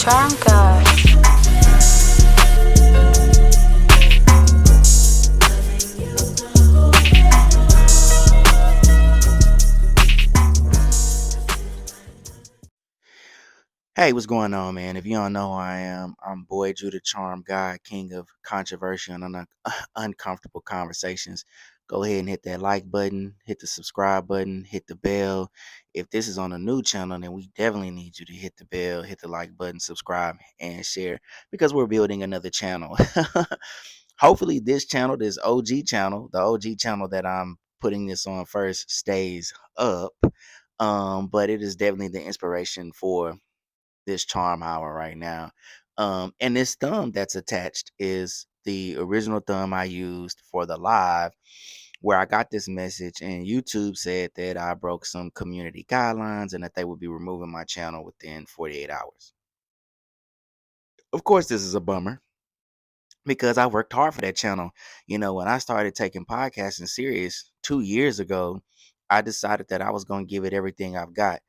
Charm God. Hey, what's going on, man? If you don't know who I am, I'm Boy Drew the Charm Guy, king of controversial and uncomfortable conversations. Go ahead and hit that like button, hit the subscribe button, hit the bell. If this is on a new channel, then we definitely need you to hit the bell, hit the like button, subscribe, and share because we're building another channel. Hopefully, this channel, this OG channel, the OG channel that I'm putting this on first, stays up. But it is definitely the inspiration for this charm hour right now. And this thumb that's attached is the original thumb I used for the live where I got this message and YouTube said that I broke some community guidelines and that they would be removing my channel within 48 hours. Of course, this is a bummer because I worked hard for that channel. When I started taking podcasting serious 2 years ago, I decided that I was going to give it everything I've got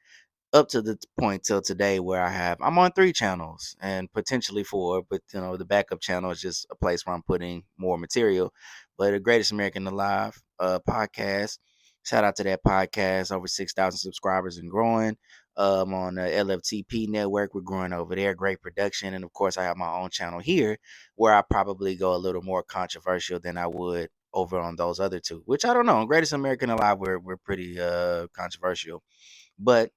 up to the point till today where I'm on 3 channels and potentially 4, but the backup channel is just a place where I'm putting more material. But the Greatest American Alive podcast, shout out to that podcast, over 6,000 subscribers and growing. On the LFTP network, we're growing over there, great production, and of course I have my own channel here where I probably go a little more controversial than I would over on those other two, which I don't know. Greatest American Alive, we're pretty controversial, but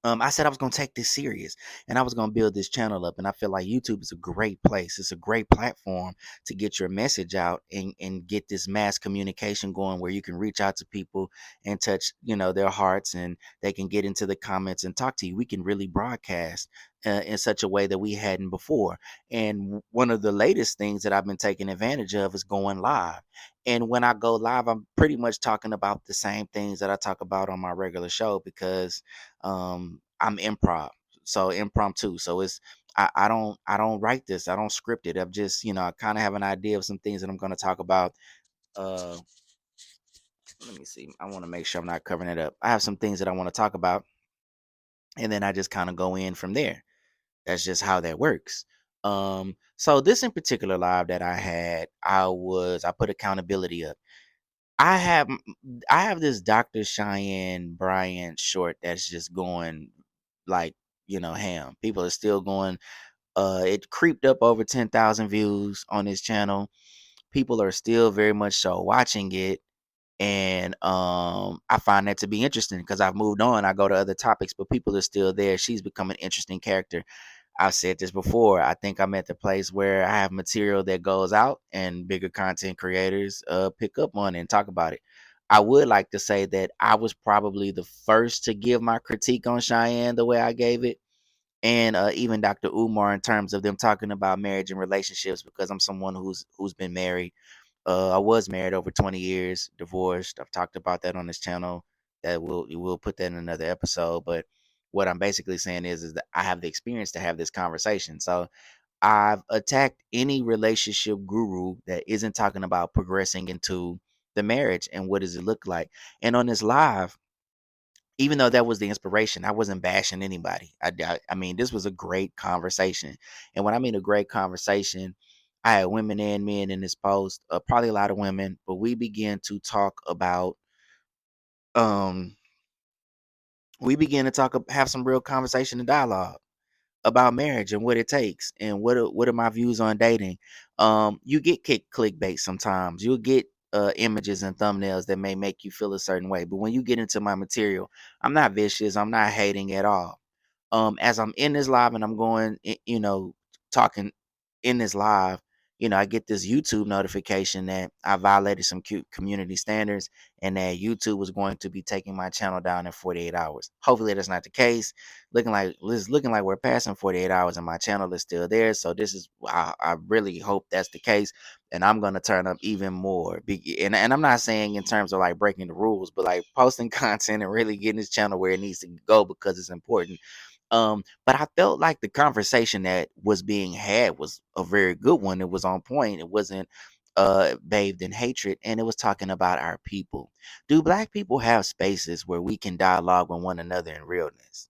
I said I was gonna take this serious and I was gonna build this channel up. And I feel like YouTube is a great place. It's a great platform to get your message out and get this mass communication going where you can reach out to people and touch, their hearts and they can get into the comments and talk to you. We can really broadcast in such a way that we hadn't before. And one of the latest things that I've been taking advantage of is going live. And when I go live, I'm pretty much talking about the same things that I talk about on my regular show because I'm improv, so impromptu. So I don't write this, I don't script it. I'm just, I kind of have an idea of some things that I'm going to talk about. uh Let me see, I want to make sure I'm not covering it up. I have some things that I want to talk about, and then I just kind of go in from there. That's just how that works. So this in particular live that I had, I put accountability up. I have I have this Dr. Cheyenne Bryant short that's just going like, ham. People are still going. It creeped up over 10,000 views on his channel. People are still very much so watching it. And I find that to be interesting because I've moved on. I go to other topics, but people are still there. She's become an interesting character. I've said this before. I think I'm at the place where I have material that goes out and bigger content creators pick up on it and talk about it. I would like to say that I was probably the first to give my critique on Cheyenne the way I gave it. And even Dr. Umar in terms of them talking about marriage and relationships because I'm someone who's been married. I was married over 20 years, divorced. I've talked about that on this channel. That we'll put that in another episode. But what I'm basically saying is that I have the experience to have this conversation. So I've attacked any relationship guru that isn't talking about progressing into the marriage and what does it look like. And on this live, even though that was the inspiration, I wasn't bashing anybody. I mean, this was a great conversation. And when I mean a great conversation, I had women and men in this post, probably a lot of women, but we began to talk about, um, have some real conversation and dialogue about marriage and what it takes and what are my views on dating. You get clickbait sometimes. You'll get images and thumbnails that may make you feel a certain way. But when you get into my material, I'm not vicious. I'm not hating at all. As I'm in this live and I'm going, talking in this live, I get this YouTube notification that I violated some cute community standards and that YouTube was going to be taking my channel down in 48 hours. Hopefully that's not the case. Looking like we're passing 48 hours and my channel is still there. So this is I really hope that's the case. And I'm gonna turn up even more. And I'm not saying in terms of like breaking the rules, but like posting content and really getting this channel where it needs to go because it's important. But I felt like the conversation that was being had was a very good one. It was on point. It wasn't bathed in hatred, and it was talking about our people. Do black people have spaces where we can dialogue with one another in realness?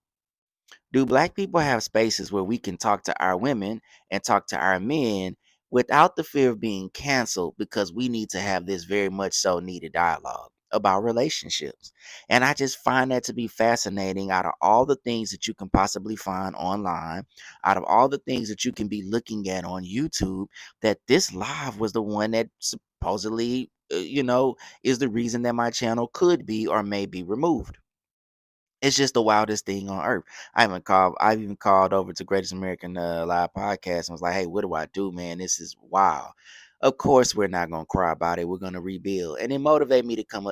Do black people have spaces where we can talk to our women and talk to our men without the fear of being canceled because we need to have this very much so needed dialogue about relationships? And I just find that to be fascinating. Out of all the things that you can possibly find online, out of all the things that you can be looking at on YouTube, that this live was the one that supposedly, is the reason that my channel could be or may be removed. It's just the wildest thing on earth. I've even called over to Greatest American Live Podcast and was like, hey, what do I do, man? This is wild. Of course, we're not gonna cry about it. We're gonna rebuild. And it motivated me to come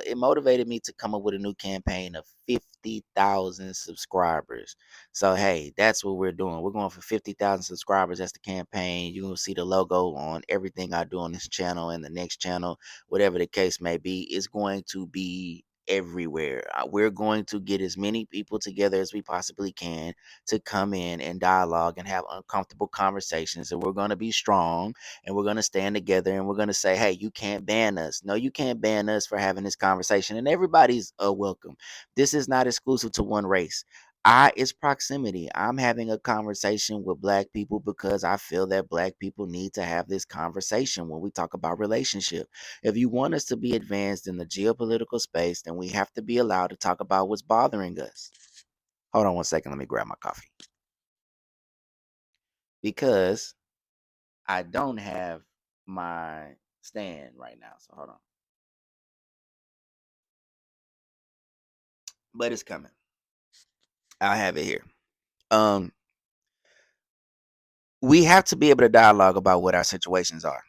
up with a new campaign of 50,000 subscribers. So hey, that's what we're doing. We're going for 50,000 subscribers. That's the campaign. You're gonna see the logo on everything I do on this channel and the next channel, whatever the case may be. It's going to be everywhere. We're going to get as many people together as we possibly can to come in and dialogue and have uncomfortable conversations. And we're going to be strong and we're going to stand together and we're going to say, hey, you can't ban us. No, you can't ban us for having this conversation. And everybody's welcome. This is not exclusive to one race. It's proximity. I'm having a conversation with black people because I feel that black people need to have this conversation when we talk about relationship. If you want us to be advanced in the geopolitical space, then we have to be allowed to talk about what's bothering us. Hold on one second. Let me grab my coffee because I don't have my stand right now. So hold on. But it's coming. I'll have it here. Um, we have to be able to dialogue about what our situations are.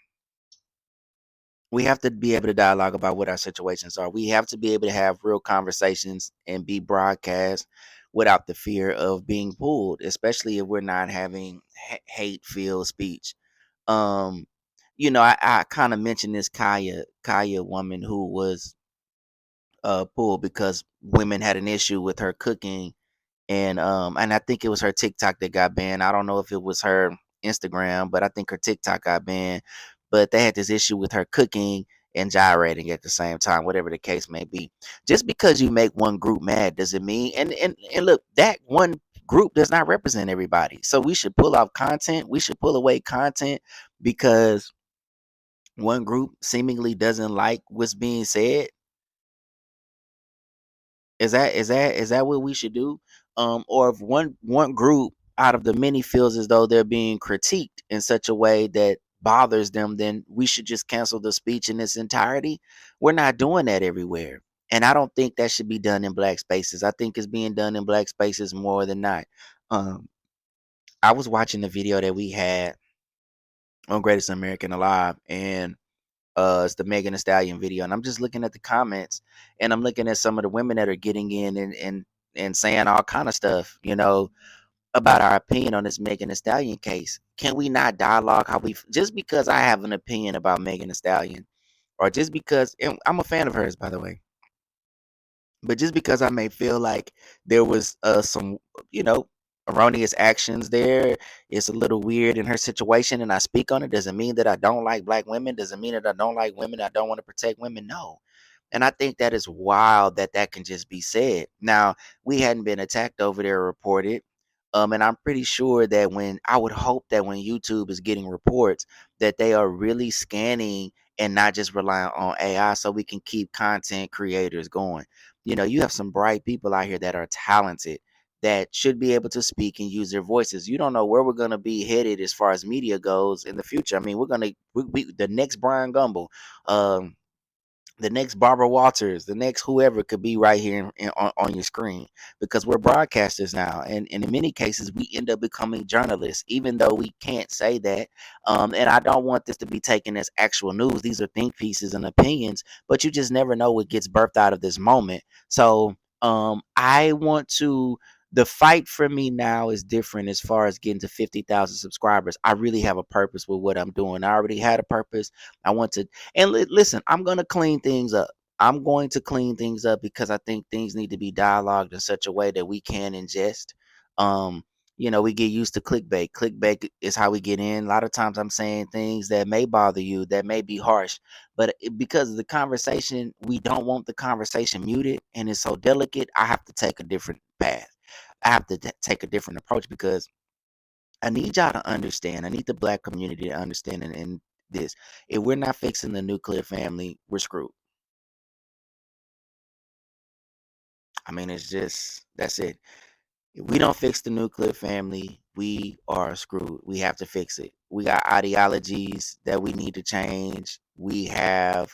We have to be able to dialogue about what our situations are. We have to be able to have real conversations and be broadcast without the fear of being pulled, especially if we're not having hate-filled speech. Um, I kind of mentioned this Kaya woman who was pulled because women had an issue with her cooking, and I think it was her TikTok that got banned. I don't know if it was her Instagram, but I think her TikTok got banned. But they had this issue with her cooking and gyrating at the same time, whatever the case may be. Just because you make one group mad doesn't mean, and look, that one group does not represent everybody. So we should pull out content. We should pull away content because one group seemingly doesn't like what's being said. Is that what we should do? Or if one group out of the many feels as though they're being critiqued in such a way that bothers them, then we should just cancel the speech in its entirety. We're not doing that everywhere. And I don't think that should be done in black spaces. I think it's being done in black spaces more than not. Um, I was watching the video that we had on Greatest American Alive, and it's the Megan Thee Stallion video, and I'm just looking at the comments, and I'm looking at some of the women that are getting in and saying all kind of stuff, about our opinion on this Megan Thee Stallion case. Can we not dialogue how we just because I have an opinion about Megan Thee Stallion, or just because and I'm a fan of hers, by the way, but just because I may feel like there was some, you know, erroneous actions there, it's a little weird in her situation, and I speak on it, doesn't mean that I don't like black women, doesn't mean that I don't like women, I don't want to protect women. No. And I think that is wild that that can just be said. Now, we hadn't been attacked over there reported. And I'm pretty sure that I would hope that when YouTube is getting reports, that they are really scanning and not just relying on AI so we can keep content creators going. You have some bright people out here that are talented that should be able to speak and use their voices. You don't know where we're going to be headed as far as media goes in the future. I mean, we're going to, the next Brian Gumble, um, the next Barbara Walters, the next whoever could be right here on your screen because we're broadcasters now. And in many cases, we end up becoming journalists, even though we can't say that. And I don't want this to be taken as actual news. These are think pieces and opinions, but you just never know what gets birthed out of this moment. So I want to. The fight for me now is different as far as getting to 50,000 subscribers. I really have a purpose with what I'm doing. I already had a purpose. I want to and listen, I'm going to clean things up. I'm going to clean things up because I think things need to be dialogued in such a way that we can ingest. Um, we get used to clickbait. Clickbait is how we get in. A lot of times I'm saying things that may bother you, that may be harsh, but because of the conversation, we don't want the conversation muted and it's so delicate, I have to take a different path. I have to take a different approach because I need y'all to understand. I need the black community to understand and this. If we're not fixing the nuclear family, we're screwed. I mean, it's just that's it. If we don't fix the nuclear family, we are screwed. We have to fix it. We got ideologies that we need to change. We have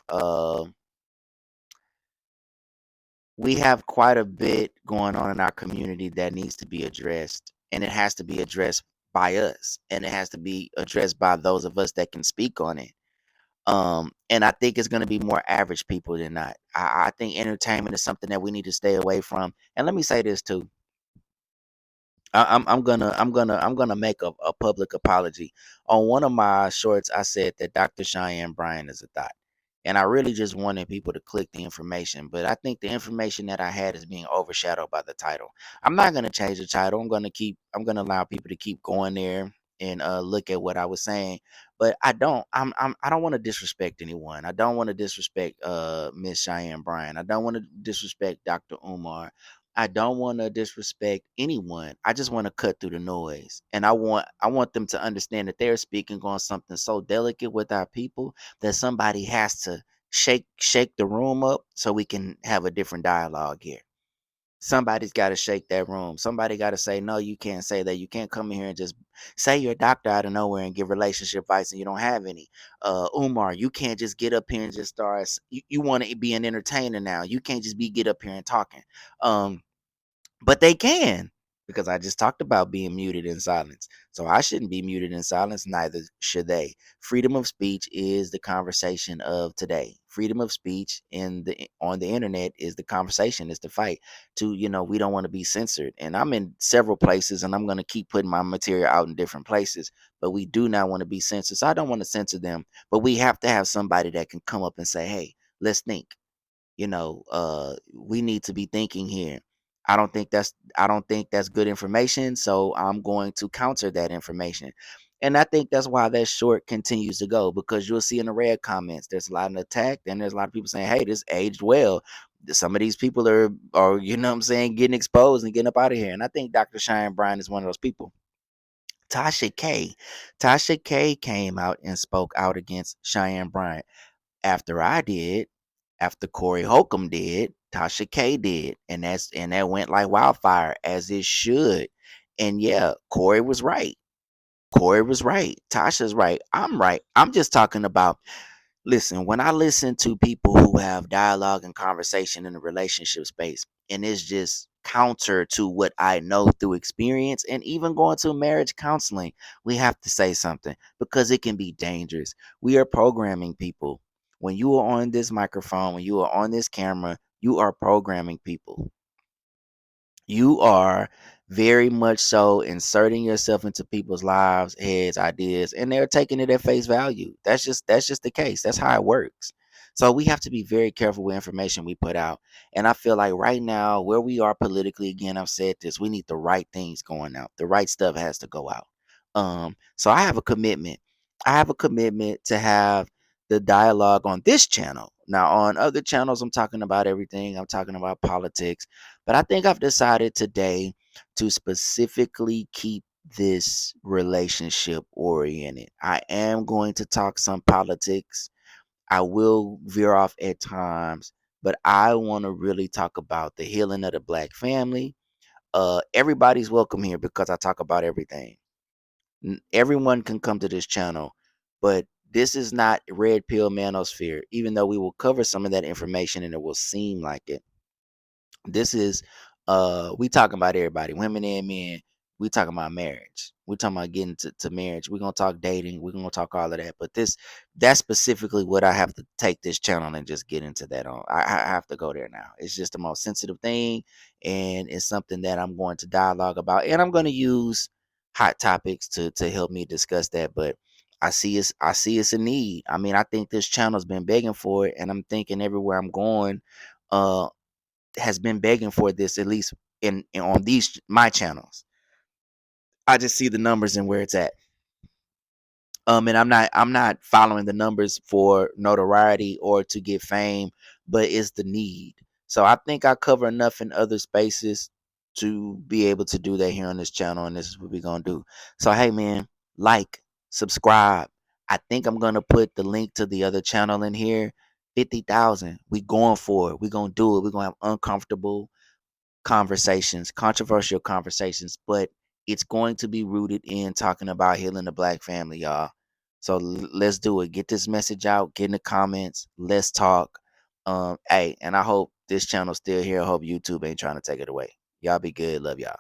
quite a bit going on in our community that needs to be addressed, and it has to be addressed by us, and it has to be addressed by those of us that can speak on it. And I think it's going to be more average people than not. I think entertainment is something that we need to stay away from. And let me say this too. I'm gonna make a public apology. On one of my shorts, I said that Dr. Cheyenne Bryan is a thought, and I really just wanted people to click the information. But I think the information that I had is being overshadowed by the title. I'm not gonna change the title. I'm gonna allow people to keep going there and look at what I was saying. But I don't want to disrespect anyone. I don't want to disrespect Miss Cheyenne Bryan. I don't want to disrespect Dr. Umar. I don't want to disrespect anyone. I just want to cut through the noise. And I want them to understand that they're speaking on something so delicate with our people that somebody has to shake the room up so we can have a different dialogue here. Somebody's got to shake that room. Somebody got to say, no, you can't say that. You can't come in here and just say you're a doctor out of nowhere and give relationship advice and you don't have any. Umar, you can't just get up here and just you want to be an entertainer now. You can't just get up here and talking. But they can, because I just talked about being muted in silence. So I shouldn't be muted in silence, neither should they. Freedom of speech is the conversation of today. Freedom of speech on the internet is the conversation, is the fight to, we don't want to be censored. And I'm in several places and I'm going to keep putting my material out in different places, but we do not want to be censored. So I don't want to censor them, but we have to have somebody that can come up and say, hey, let's think. We need to be thinking here. I don't think that's good information, so I'm going to counter that information. And I think that's why that short continues to go, because you'll see in the red comments there's a lot of attack, and there's a lot of people saying, hey, this aged well. Some of these people are what I'm saying, getting exposed and getting up out of here. And I think Dr. Cheyenne Bryan is one of those people. Tasha K. Tasha K came out and spoke out against Cheyenne Bryan after I did, after Corey Holcomb did, Tasha K did, and that went like wildfire, as it should. And yeah, Corey was right. Corey was right. Tasha's right. I'm right. I'm just talking about. Listen, when I listen to people who have dialogue and conversation in the relationship space, and it's just counter to what I know through experience and even going to marriage counseling, we have to say something because it can be dangerous. We are programming people. When you are on this microphone, when you are on this camera, you are programming people. You are very much so inserting yourself into people's lives, heads, ideas, and they're taking it at face value. That's just the case. That's how it works. So we have to be very careful with information we put out. And I feel like right now, where we are politically, again, I've said this, we need the right things going out. The right stuff has to go out. So I have a commitment. I have a commitment to have the dialogue on this channel. Now, on other channels, I'm talking about everything. I'm talking about politics. But I think I've decided today to specifically keep this relationship oriented. I am going to talk some politics. I will veer off at times, but I want to really talk about the healing of the black family. Everybody's welcome here because I talk about everything. Everyone can come to this channel, but this is not red pill manosphere, even though we will cover some of that information and it will seem like it. This is we talking about everybody, women and men. We talking about marriage. We talking about getting to marriage. We're gonna talk dating. We're gonna talk all of that. But that's specifically what I have to take this channel and just get into that on. I have to go there now. It's just the most sensitive thing, and it's something that I'm going to dialogue about. And I'm gonna use hot topics to help me discuss that. But I see it's a need. I mean, I think this channel's been begging for it, and I'm thinking everywhere I'm going, uh has been begging for this, at least on these my channels. I just see the numbers and where it's at. And I'm not following the numbers for notoriety or to get fame, but it's the need. So I think I cover enough in other spaces to be able to do that here on this channel, and this is what we're gonna do. So hey man, like, subscribe. I think I'm gonna put the link to the other channel in here. 50,000. We going for it. We're gonna do it. We're gonna have uncomfortable conversations, controversial conversations, but it's going to be rooted in talking about healing the black family, y'all. So let's do it. Get this message out. Get in the comments. Let's talk. Hey, and I hope this channel's still here. I hope YouTube ain't trying to take it away. Y'all be good. Love y'all.